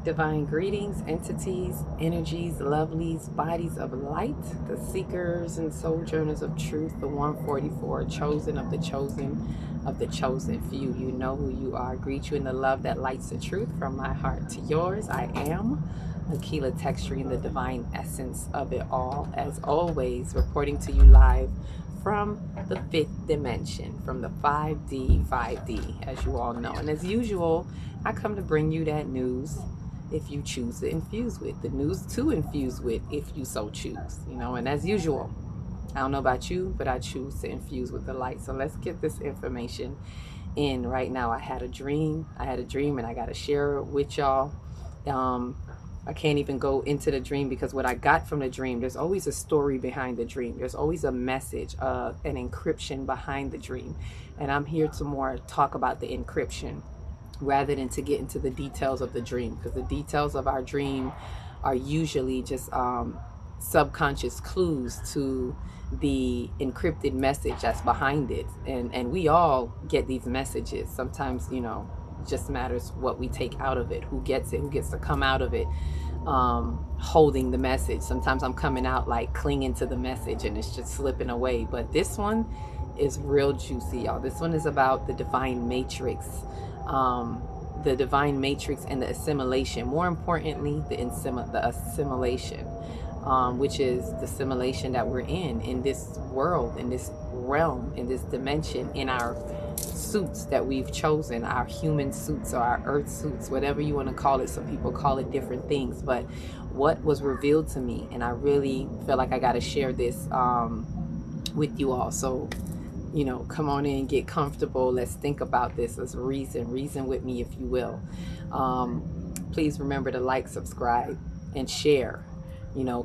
Divine greetings, entities, energies, lovelies, bodies of light, the seekers and sojourners of truth, the 144, chosen of the chosen few. You know who you are. Greet you in the love that lights the truth from my heart to yours. I am Aquila, texturing the divine essence of it all. As always, reporting to you live from the fifth dimension, from the 5D, as you all know. And as usual, I come to bring you that news if you choose to infuse with, the news to infuse with if you so choose, and as usual, I don't know about you, but I choose to infuse with the light. So let's get this information in right now. I had a dream and I got to share it with y'all. I can't even go into the dream because what I got from the dream, there's always a story behind the dream. There's always a message, an encryption behind the dream. And I'm here to more talk about the encryption rather than to get into the details of the dream, because the details of our dream are usually just subconscious clues to the encrypted message that's behind it. And we all get these messages. Sometimes, it just matters what we take out of it, who gets it, who gets to come out of it holding the message. Sometimes I'm coming out like clinging to the message and it's just slipping away. But this one is real juicy, y'all. This one is about the divine matrix. The divine matrix and the assimilation. More importantly, the assimilation, which is the simulation that we're in this world, in this realm, in this dimension, in our suits that we've chosen, our human suits or our earth suits, whatever you want to call it. Some people call it different things, but what was revealed to me, and I really feel like I got to share this with you all. So come on in, get comfortable. Let's think about this. Let's reason with me, if you will. Please remember to like, subscribe, and share,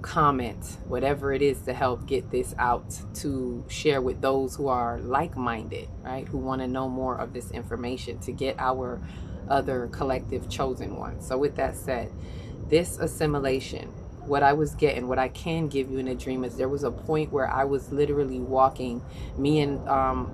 comment, whatever it is to help get this out, to share with those who are like-minded, right? Who want to know more of this information to get our other collective chosen ones. So with that said, this assimilation, what I was getting, what I can give you in a dream is there was a point where I was literally walking, me and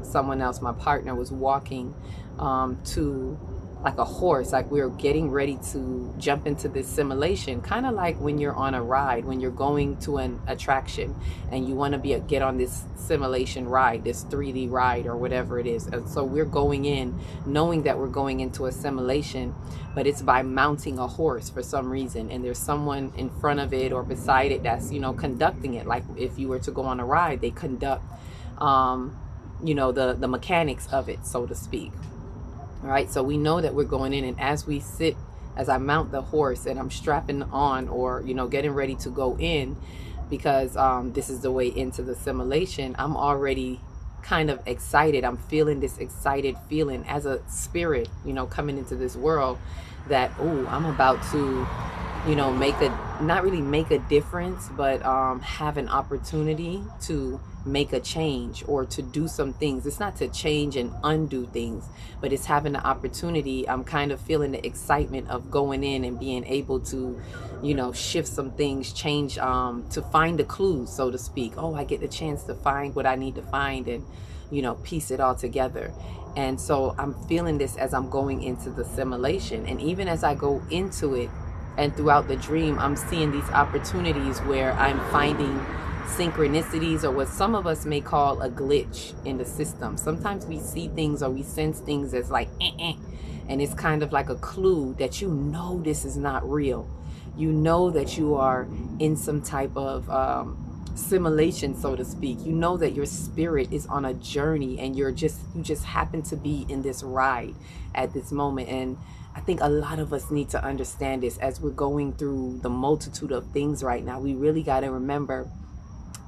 someone else, my partner, was walking to like a horse, like we were getting ready to jump into this simulation, kind of like when you're on a ride, when you're going to an attraction and you want to get on this simulation ride, this 3D ride or whatever it is. And so we're going in knowing that we're going into a simulation, but it's by mounting a horse for some reason, and there's someone in front of it or beside it that's conducting it. Like if you were to go on a ride, they conduct the mechanics of it, so to speak. All right, so we know that we're going in, and as I mount the horse and I'm strapping on or getting ready to go in, because this is the way into the simulation, I'm already kind of excited. I'm feeling this excited feeling as a spirit, coming into this world, that I'm about to not really make a difference, but have an opportunity to make a change or to do some things. It's not to change and undo things, but it's having the opportunity. I'm kind of feeling the excitement of going in and being able to shift some things, change, to find the clues, so to speak. I get the chance to find what I need to find and piece it all together. And so I'm feeling this as I'm going into the simulation, and even as I go into it and throughout the dream, I'm seeing these opportunities where I'm finding synchronicities, or what some of us may call a glitch in the system. Sometimes we see things or we sense things as like and it's kind of like a clue that this is not real. That you are in some type of simulation, so to speak. That your spirit is on a journey, and you just happen to be in this ride at this moment. And I think a lot of us need to understand this as we're going through the multitude of things right now. We really got to remember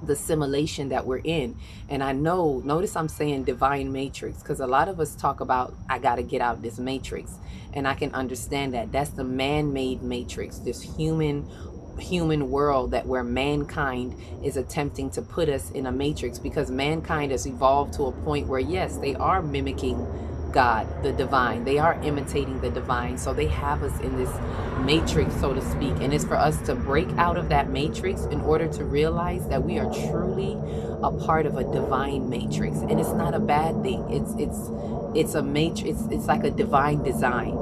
the simulation that we're in. And notice I'm saying divine matrix, because a lot of us talk about, I got to get out this matrix, and I can understand that that's the man-made matrix, this human world where mankind is attempting to put us in a matrix, because mankind has evolved to a point where, yes, they are mimicking God, the divine. They are imitating the divine. So they have us in this matrix, so to speak. And it's for us to break out of that matrix in order to realize that we are truly a part of a divine matrix. And it's not a bad thing. It's a matrix. It's like a divine design.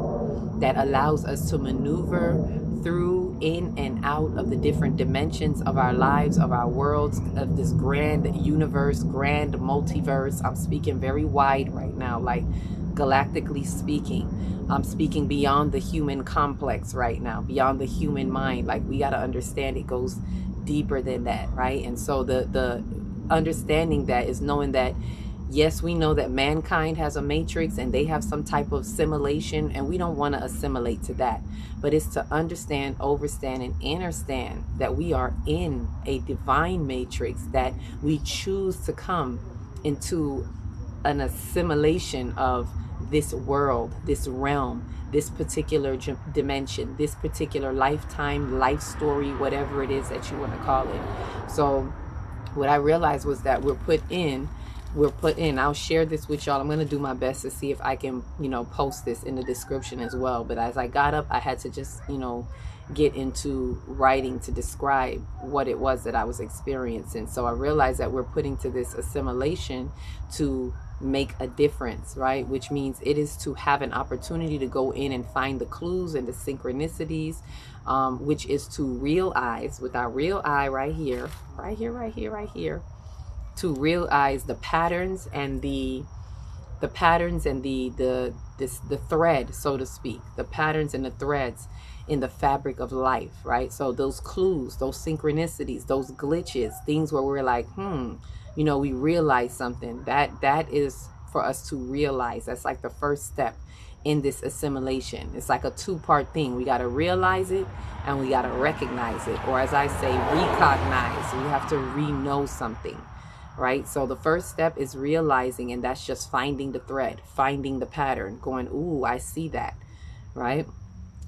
that allows us to maneuver through, in, and out of the different dimensions of our lives, of our worlds, of this grand universe, grand multiverse. I'm speaking very wide right now, like galactically speaking. I'm speaking beyond the human complex right now, beyond the human mind. Like, we got to understand it goes deeper than that, right? And so the understanding that is knowing that, yes, we know that mankind has a matrix and they have some type of assimilation, and we don't want to assimilate to that. But it's to understand, overstand, and understand that we are in a divine matrix, that we choose to come into an assimilation of this world, this realm, this particular dimension, this particular lifetime, life story, whatever it is that you want to call it. So what I realized was that we're put in. I'll share this with y'all. I'm going to do my best to see if I can, post this in the description as well. But as I got up, I had to just, get into writing to describe what it was that I was experiencing. So I realized that we're putting to this assimilation to make a difference, right? Which means it is to have an opportunity to go in and find the clues and the synchronicities, which is to realize with our real eye right here, to realize the patterns and the thread, so to speak, the patterns and the threads in the fabric of life, right? So those clues, those synchronicities, those glitches, things where we're like, we realize something, that is for us to realize. That's like the first step in this assimilation. It's like a two-part thing. We got to realize it and we got to recognize it, or as I say, recognize. We have to re-know something, right? So the first step is realizing, and that's just finding the thread, finding the pattern, going, ooh, I see that, right?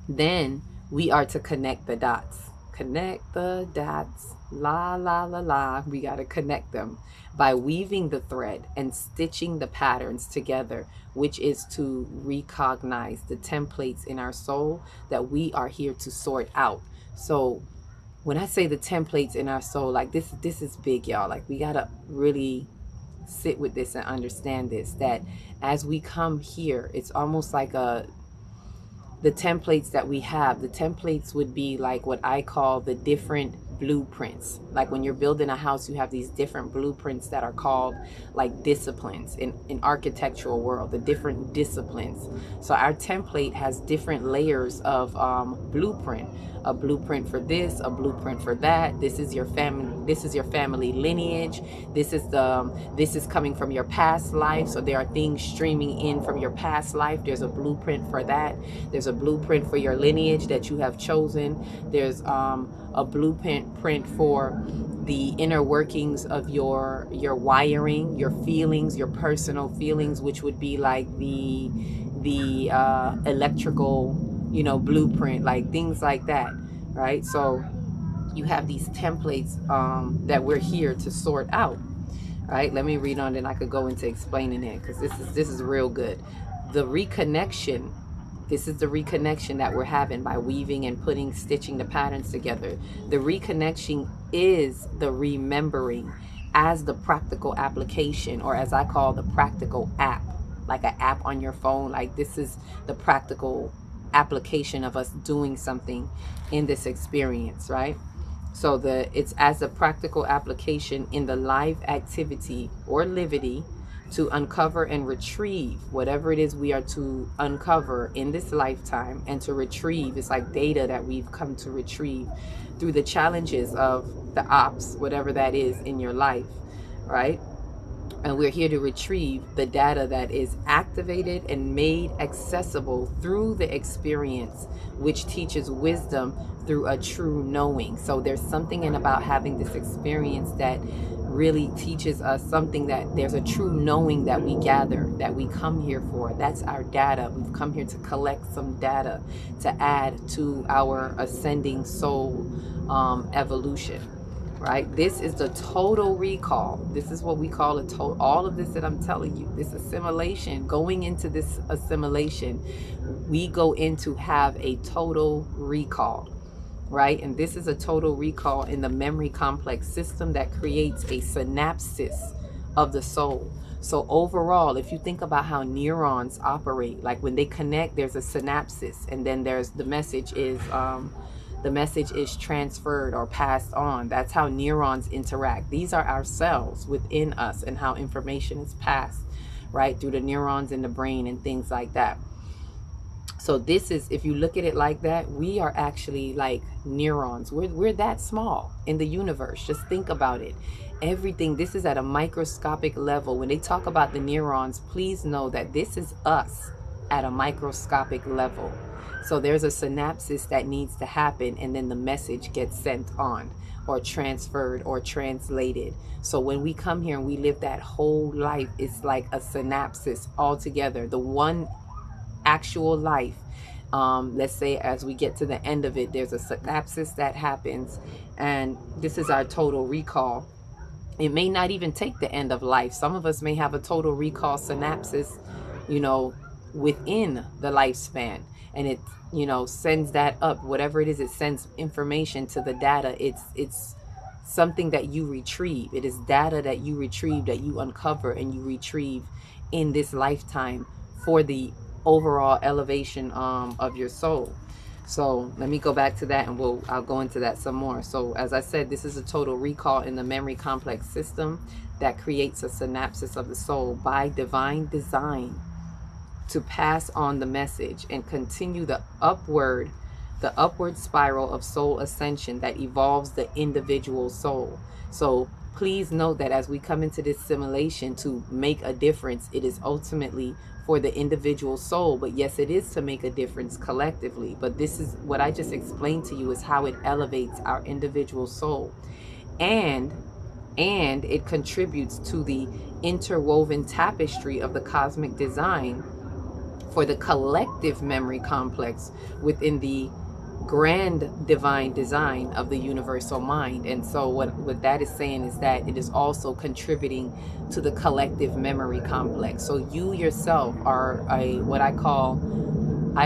Then we are to connect the dots. Connect the dots. La, la, la, la. We got to connect them by weaving the thread and stitching the patterns together, which is to recognize the templates in our soul that we are here to sort out. So when I say the templates in our soul, like this is big, y'all. Like, we got to really sit with this and understand this, that as we come here, it's almost like the templates that we have. The templates would be like what I call the different blueprints. Like when you're building a house, you have these different blueprints that are called like disciplines in architectural world, the different disciplines. So our template has different layers of blueprint. A blueprint for this, a blueprint for that. This is your family lineage. This is coming from your past life. So there are things streaming in from your past life. There's a blueprint for that. There's a blueprint for your lineage that you have chosen. There's a blueprint for the inner workings of your wiring, your feelings, your personal feelings, which would be like the electrical, blueprint, like things like that, right? So you have these templates that we're here to sort out, right? Let me read on, then I could go into explaining it, because this is real good. The reconnection. This is the reconnection that we're having by weaving and stitching the patterns together. The reconnection is the remembering as the practical application, or as I call the practical app, like an app on your phone. Like, this is the practical application of us doing something in this experience, right? So it's as a practical application in the live activity or livity to uncover and retrieve whatever it is we are to uncover in this lifetime, and to retrieve. It's like data that we've come to retrieve through the challenges of the ops, whatever that is in your life, right? And we're here to retrieve the data that is activated and made accessible through the experience, which teaches wisdom through a true knowing. So there's something in about having this experience that really teaches us something, that there's a true knowing that we gather, that we come here for. That's our data. We've come here to collect some data to add to our ascending soul evolution. Right? This is the total recall. This is what we call a total. All of this that I'm telling you, this assimilation, going into this assimilation, we go in to have a total recall, right? And this is a total recall in the memory complex system that creates a synapses of the soul. So overall, if you think about how neurons operate, like when they connect, there's a synapses, and then there's the message is transferred or passed on. That's how neurons interact. These are our cells within us and how information is passed, right, through the neurons in the brain and things like that. So this is, if you look at it like that, we are actually like neurons. We're that small in the universe. Just think about it. Everything, this is at a microscopic level. When they talk about the neurons, please know that this is us at a microscopic level. So there's a synapsis that needs to happen, and then the message gets sent on or transferred or translated. So when we come here and we live that whole life, it's like a synapsis altogether. The one actual life. Let's say as we get to the end of it, there's a synapsis that happens, and this is our total recall. It may not even take the end of life. Some of us may have a total recall synapsis, you know, within the lifespan, and it, you know, sends that up. Whatever it is, it sends information to the data. It's something that you retrieve. It is data that you retrieve, that you uncover and you retrieve in this lifetime for the overall elevation of your soul. So let me go back to that, and I'll go into that some more. So as I said, this is a total recall in the memory complex system that creates a synapsis of the soul by divine design to pass on the message and continue the upward spiral of soul ascension that evolves the individual soul. So please note that as we come into this simulation to make a difference, it is ultimately for the individual soul. But yes, it is to make a difference collectively. But this is what I just explained to you, is how it elevates our individual soul. And it contributes to the interwoven tapestry of the cosmic design for the collective memory complex within the grand divine design of the universal mind. And so what that is saying is that it is also contributing to the collective memory complex. So you yourself are I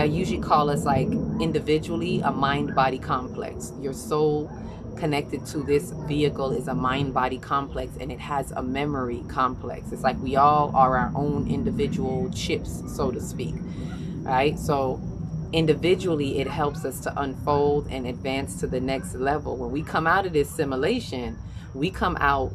usually call us, like, individually a mind body complex. Your soul connected to this vehicle is a mind body complex, and it has a memory complex. It's like we all are our own individual chips, so to speak. Right? So individually, it helps us to unfold and advance to the next level. When we come out of this simulation, we come out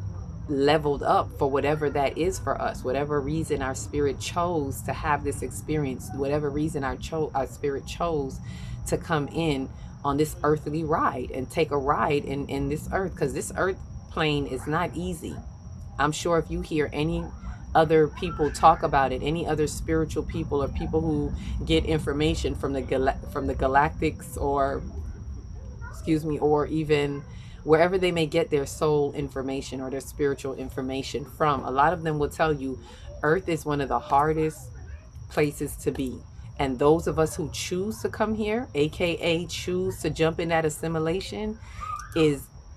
leveled up for whatever that is for us, whatever reason our spirit chose to have this experience, whatever reason our spirit chose to come in on this earthly ride and take a ride in this earth, because this earth plane is not easy. I'm sure if you hear any other people talk about it, any other spiritual people or people who get information from the galactics, or or even wherever they may get their soul information or their spiritual information from, a lot of them will tell you Earth is one of the hardest places to be. And those of us who choose to come here, aka choose to jump in that assimilation,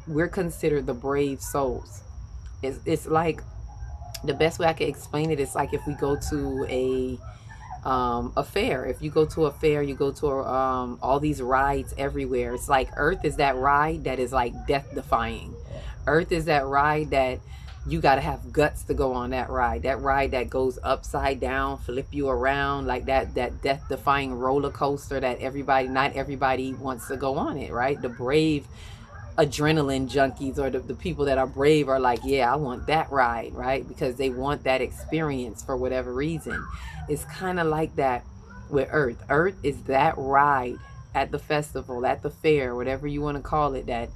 we're considered the brave souls. It's like, the best way I can explain it is like if we go to a fair. If you go to a fair, you go to all these rides everywhere. It's like Earth is that ride that is like death defying. Earth is that ride that you got to have guts to go on that ride. That ride that goes upside down, flip you around, like that death defying roller coaster that not everybody wants to go on it, right? The brave adrenaline junkies, or the people that are brave, are like, yeah, I want that ride, right? Because they want that experience for whatever reason. It's kind of like that with Earth. Earth is that ride at the festival, at the fair, whatever you want to call it, that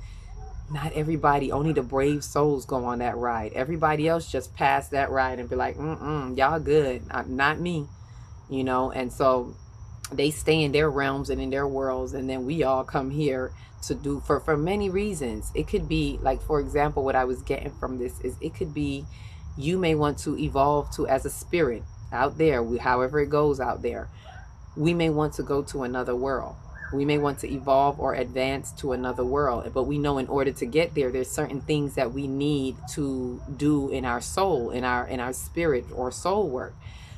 not everybody, only the brave souls go on that ride. Everybody else just pass that ride and be like, y'all good, not me, and so they stay in their realms and in their worlds, and then we all come here to do for many reasons. It could be like, for example, what I was getting from this is, it could be you may want to evolve to, as a spirit out there, however it goes out there, we may want to go to another world. We may want to evolve or advance to another world, but we know in order to get there, there's certain things that we need to do in our soul, in our spirit or soul work.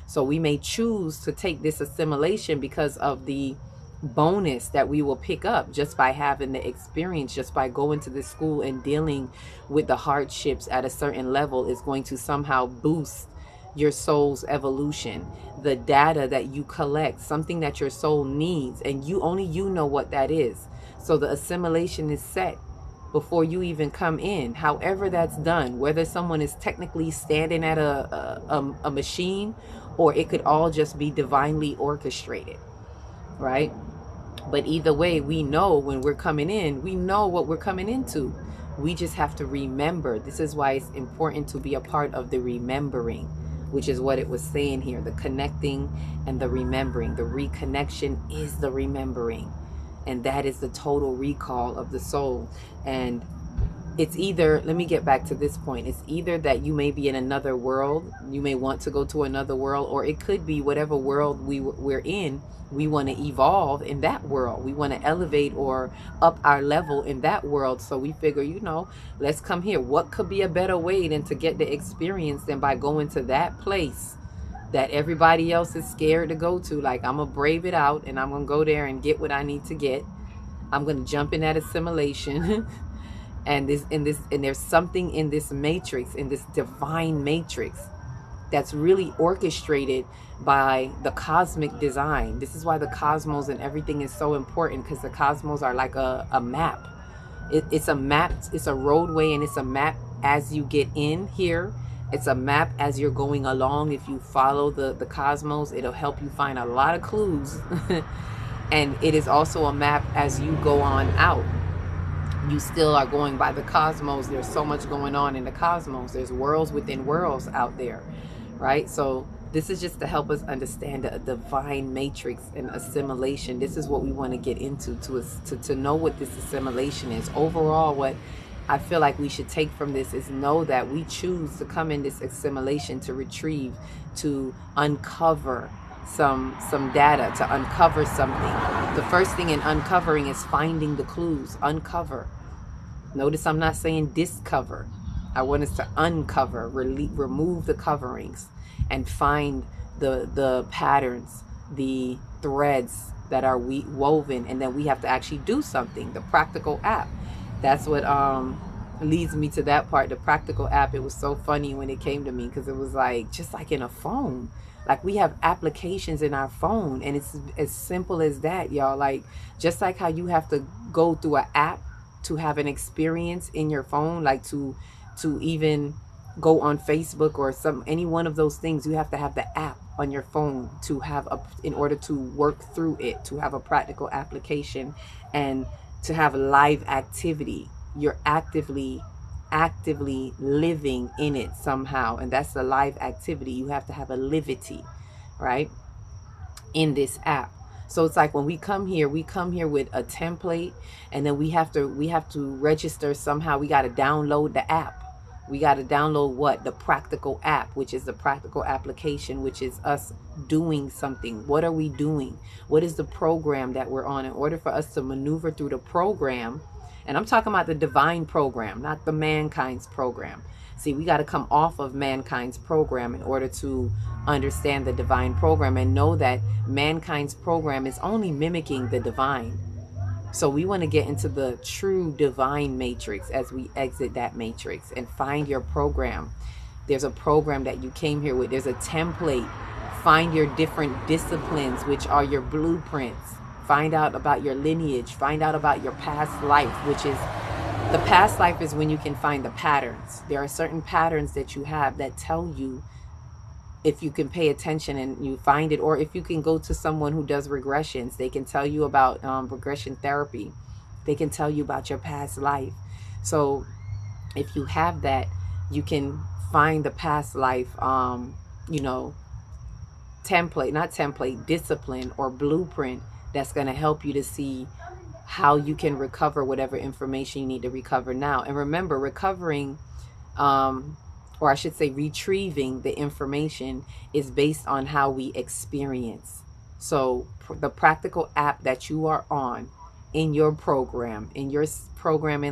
So we may choose to take this assimilation because of the bonus that we will pick up just by having the experience, just by going to this school and dealing with the hardships at a certain level, is going to somehow boost your soul's evolution. The data that you collect, something that your soul needs, and only you know what that is. So the assimilation is set before you even come in. However that's done, whether someone is technically standing at a machine, or it could all just be divinely orchestrated, right? But either way, we know when we're coming in, we know what we're coming into. We just have to remember. This is why it's important to be a part of the remembering, which is what it was saying here, the connecting and the remembering. The reconnection is the remembering, and that is the total recall of the soul. And it's either, let me get back to this point, it's either that you may be in another world, you may want to go to another world, or it could be whatever world we're in, we want to evolve in that world, we want to elevate or up our level in that world. So we figure, let's come here. What could be a better way than to get the experience than by going to that place that everybody else is scared to go to? Like, I'm gonna brave it out and I'm gonna go there and get what I need to get. I'm gonna jump in that assimilation. And there's something in this matrix, in this divine matrix, that's really orchestrated by the cosmic design. This is why the cosmos and everything is so important, because the cosmos are like a map. It's a map, it's a roadway, and it's a map as you get in here. It's a map as you're going along. If you follow the cosmos, it'll help you find a lot of clues. And it is also a map as you go on out. You still are going by the cosmos. There's so much going on in the cosmos. There's worlds within worlds out there, right? So this is just to help us understand the divine matrix and assimilation. This is what we want to get into, to know what this assimilation is. Overall, what I feel like we should take from this is know that we choose to come in this assimilation to retrieve, to uncover some data, to uncover something. The first thing in uncovering is finding the clues. Uncover. Notice I'm not saying discover. I want us to uncover, remove the coverings, and find the patterns, the threads that are woven, and then we have to actually do something. The practical app. That's what leads me to that part. The practical app. It was so funny when it came to me, because it was like, just like in a phone. Like, we have applications in our phone, and it's as simple as that, y'all. Like, just like how you have to go through an app to have an experience in your phone, like to even go on Facebook or any one of those things, you have to have the app on your phone to have in order to work through it, to have a practical application and to have live activity. You're actively living in it somehow, and that's the live activity. You have to have a livity, right, in this app. So it's like when we come here with a template, and then we have to register somehow. We got to download the app. We got to download what? The practical app, which is the practical application, which is us doing something. What are we doing? What is the program that we're on? In order for us to maneuver through the program, and I'm talking about the divine program, not the mankind's program. See, we got to come off of mankind's program in order to understand the divine program and know that mankind's program is only mimicking the divine. So we want to get into the true divine matrix as we exit that matrix and find your program. There's a program that you came here with. There's a template. Find your different disciplines, which are your blueprints. Find out about your lineage. Find out about your past life, which is the past life is when you can find the patterns. There are certain patterns that you have that tell you, if you can pay attention and you find it, or if you can go to someone who does regressions, they can tell you about regression therapy. They can tell you about your past life. So if you have that, you can find the past life, discipline or blueprint that's going to help you to see how you can recover whatever information you need to recover now. And remember, recovering, or I should say retrieving the information, is based on how we experience. So the practical app that you are on in your program in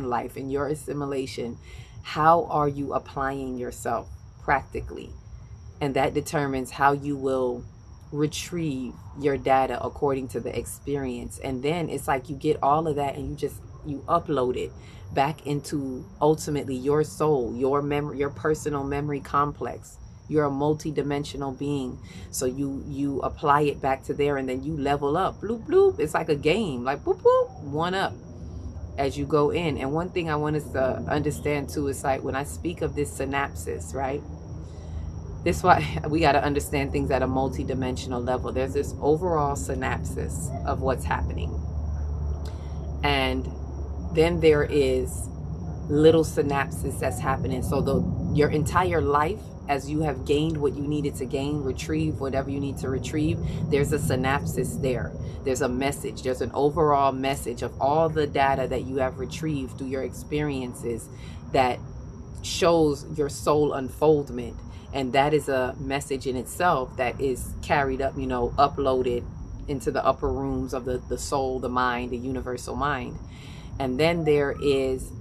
life, in your assimilation, how are you applying yourself practically? And that determines how you will retrieve your data according to the experience. And then it's like you get all of that and you upload it back into ultimately your soul, your memory, your personal memory complex. You're a multi-dimensional being. So you apply it back to there, and then you level up. Bloop bloop. It's like a game. Like boop boop. One up as you go in. And one thing I want us to understand too is like when I speak of this synapses, right? This is why we got to understand things at a multi-dimensional level. There's this overall synapses of what's happening. And then there is little synapses that's happening. So your entire life, as you have gained what you needed to gain, retrieve whatever you need to retrieve, there's a synapses there. There's a message. There's an overall message of all the data that you have retrieved through your experiences that shows your soul unfoldment. And that is a message in itself that is carried up, uploaded into the upper rooms of the soul, the mind, the universal mind. And then there is,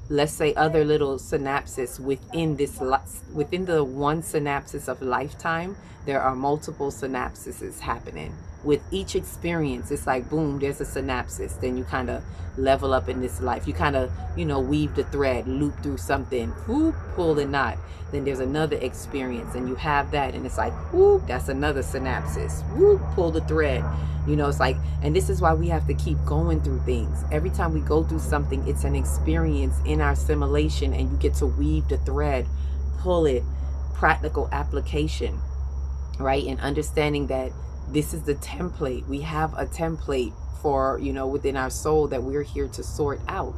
let's say, other little synapses within the one synapses of lifetime. There are multiple synapses happening with each experience. It's like boom, there's a synapses. Then you kind of level up in this life. You kind of weave the thread, loop through something, whoop, pull the knot. Then there's another experience and you have that, and it's like whoop, that's another synapses, whoop, pull the thread. It's like, and this is why we have to keep going through things. Every time we go through something, it's an experience in our assimilation, and you get to weave the thread, pull it, practical application, right? And understanding that this is the template. We have a template for, within our soul that we're here to sort out.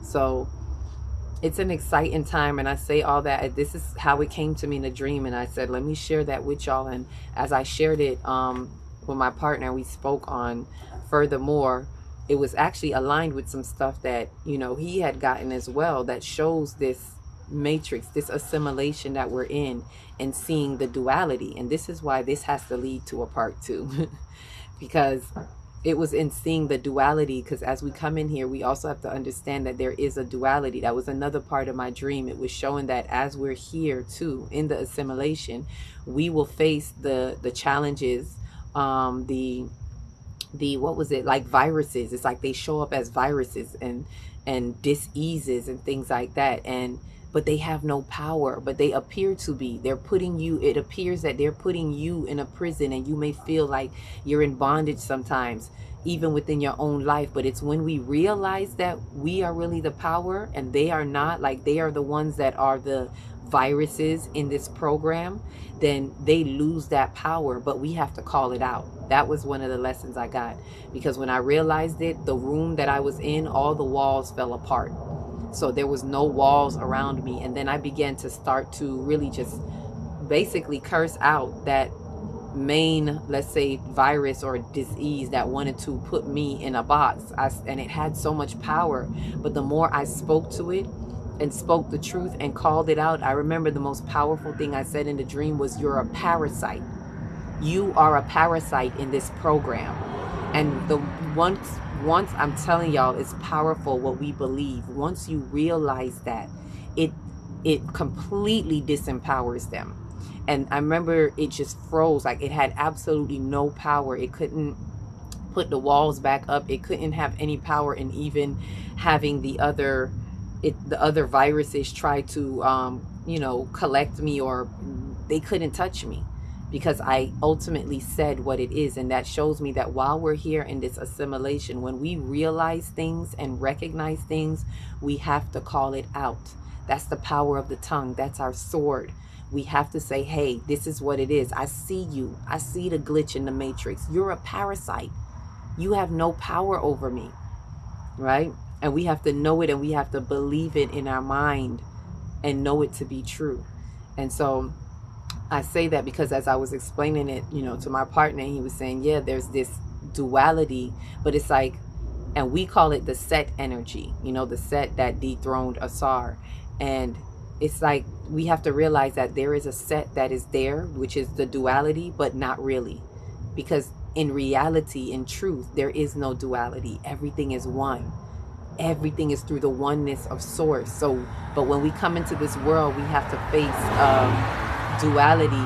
So it's an exciting time. And I say all that, this is how it came to me in a dream. And I said, let me share that with y'all. And as I shared it, with my partner, we spoke on furthermore, it was actually aligned with some stuff that he had gotten as well, that shows this matrix, this assimilation that we're in, and seeing the duality. And this is why this has to lead to a part 2 because it was in seeing the duality. Because as we come in here, we also have to understand that there is a duality. That was another part of my dream. It was showing that as we're here too in the assimilation, we will face the challenges, the what was it, like viruses. It's like they show up as viruses and diseases and things like that, and but they have no power, but they appear to be. It appears that they're putting you in a prison, and you may feel like you're in bondage sometimes, even within your own life. But it's when we realize that we are really the power and they are not, like they are the ones that are the viruses in this program, then they lose that power. But we have to call it out. That was one of the lessons I got, because when I realized it, the room that I was in, all the walls fell apart. So there was no walls around me. And then I began to start to really just basically curse out that main, let's say, virus or disease that wanted to put me in a box. And it had so much power. But the more I spoke to it and spoke the truth and called it out, I remember the most powerful thing I said in the dream was, you're a parasite. You are a parasite in this program. And once I'm telling y'all, it's powerful what we believe. Once you realize that, it completely disempowers them. And I remember it just froze. Like it had absolutely no power. It couldn't put the walls back up. It couldn't have any power in even having the other viruses try to collect me, or they couldn't touch me, because I ultimately said what it is. And that shows me that while we're here in this assimilation, when we realize things and recognize things, we have to call it out. That's the power of the tongue. That's our sword. We have to say, hey, this is what it is. I see you. I see the glitch in the matrix. You're a parasite. You have no power over me, right? And we have to know it, and we have to believe it in our mind and know it to be true. And so I say that because as I was explaining it, to my partner, he was saying, yeah, there's this duality, but it's like, and we call it the set energy, the set that dethroned Asar. And it's like, we have to realize that there is a set that is there, which is the duality, but not really. Because in reality, in truth, there is no duality. Everything is one. Everything is through the oneness of source. So, but when we come into this world, we have to face duality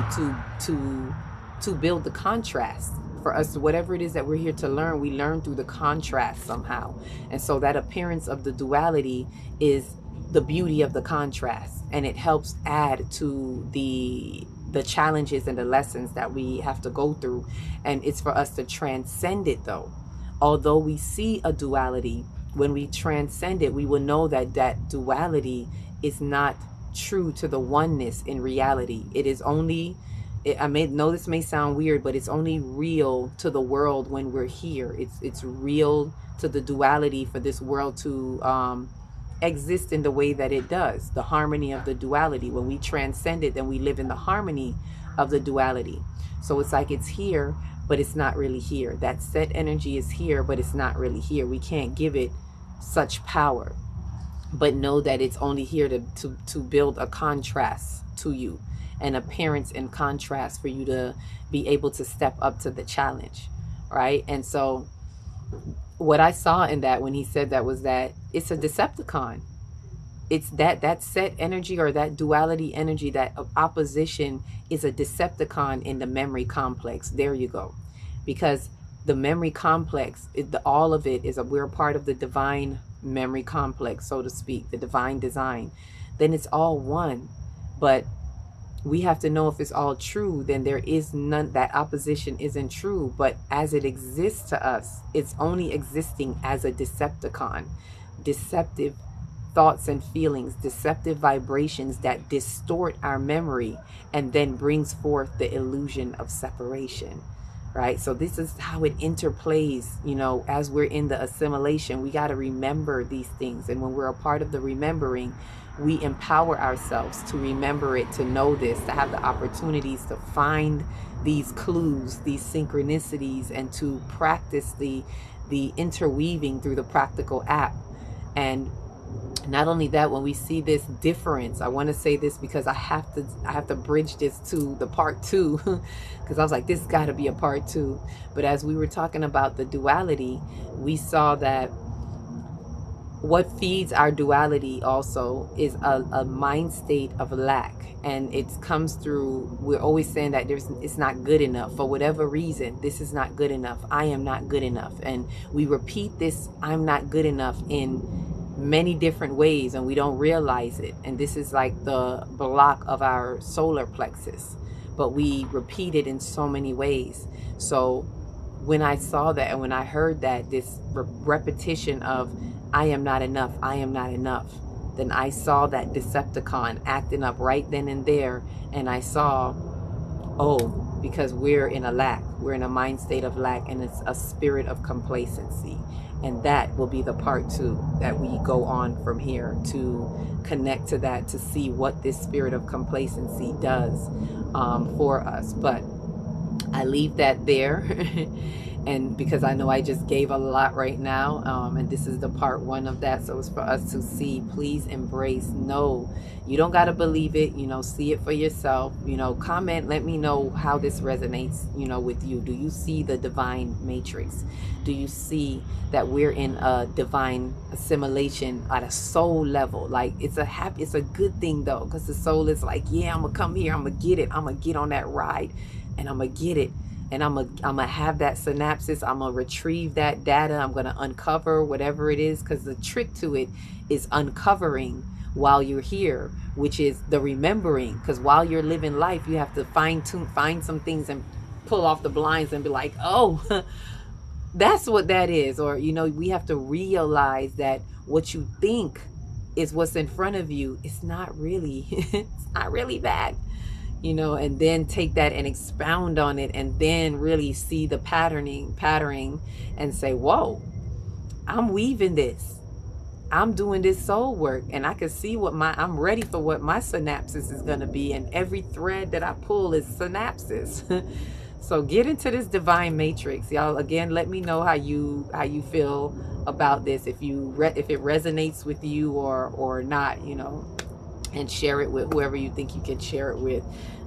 to build the contrast. For us, whatever it is that we're here to learn, we learn through the contrast somehow. And so that appearance of the duality is the beauty of the contrast, and it helps add to the challenges and the lessons that we have to go through. And it's for us to transcend it, though. Although we see a duality, when we transcend it, we will know that that duality is not true to the oneness in reality. It is only, I may know this may sound weird, but it's only real to the world when we're here. It's real to the duality for this world to exist in the way that it does, the harmony of the duality. When we transcend it, then we live in the harmony of the duality. So it's like it's here, but it's not really here. That set energy is here, but it's not really here. We can't give it such power, but know that it's only here to build a contrast to you, an appearance and contrast for you to be able to step up to the challenge, right? And so what I saw in that when he said that was that it's a Decepticon. It's that set energy, or that duality energy, that opposition is a Decepticon in the memory complex. There you go. Because the memory complex, all of it is we're a part of the divine memory complex, so to speak, the divine design. Then it's all one. But we have to know if it's all true, then there is none, that opposition isn't true. But as it exists to us, it's only existing as a Decepticon. Deceptive thoughts and feelings, deceptive vibrations that distort our memory and then brings forth the illusion of separation, right? So this is how it interplays, you know, as we're in the assimilation. We got to remember these things, and when we're a part of the remembering, we empower ourselves to remember it, to know this, to have the opportunities to find these clues, these synchronicities, and to practice the interweaving through the practical app. And not only that, when we see this difference, I want to say this because I have to bridge this to the part 2 because I was like, this got to be a part 2. But as we were talking about the duality, we saw that what feeds our duality also is a mind state of lack, and it comes through, we're always saying that it's not good enough for whatever reason. This is not good enough. I am not good enough. And we repeat this I'm not good enough in many different ways, and we don't realize it. And this is like the block of our solar plexus, but we repeat it in so many ways. So when I saw that, and when I heard that, this repetition of I am not enough, I am not enough, then I saw that Decepticon acting up right then and there. And I saw, oh, because we're in a lack, we're in a mind state of lack, and it's a spirit of complacency. And that will be the part 2 that we go on from here, to connect to that, to see what this spirit of complacency does for us. But I leave that there. And because I know I just gave a lot right now, and this is the part 1 of that, so it's for us to see. Please embrace. No, you don't got to believe it, you know, see it for yourself, you know, comment, let me know how this resonates, you know, with you. Do you see the divine matrix? Do you see that we're in a divine assimilation at a soul level? Like, it's a good thing though, because the soul is like, yeah, I'm gonna come here, I'm gonna get it, I'm gonna get on that ride, and I'm gonna get it. And I'm gonna have that synapses. I'm gonna retrieve that data. I'm gonna uncover whatever it is, because the trick to it is uncovering while you're here, which is the remembering. Because while you're living life, you have to find some things and pull off the blinds and be like, oh, that's what that is. Or, you know, we have to realize that what you think is what's in front of you. It's not really, it's not really that. You know, and then take that and expound on it, and then really see the patterning and say, whoa, I'm weaving this, I'm doing this soul work, and I can see I'm ready for what my synapses is going to be, and every thread that I pull is synapses. So get into this divine matrix, y'all. Again, let me know how you feel about this, if it resonates with you or not, you know, and share it with whoever you think you can share it with.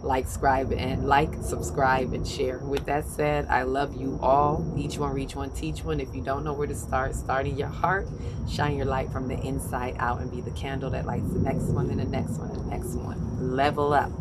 Subscribe, and share. With that said, I love you all. Each one, reach one, teach one. If you don't know where to start in your heart. Shine your light from the inside out, and be the candle that lights the next one, and the next one, and the next one. Level up.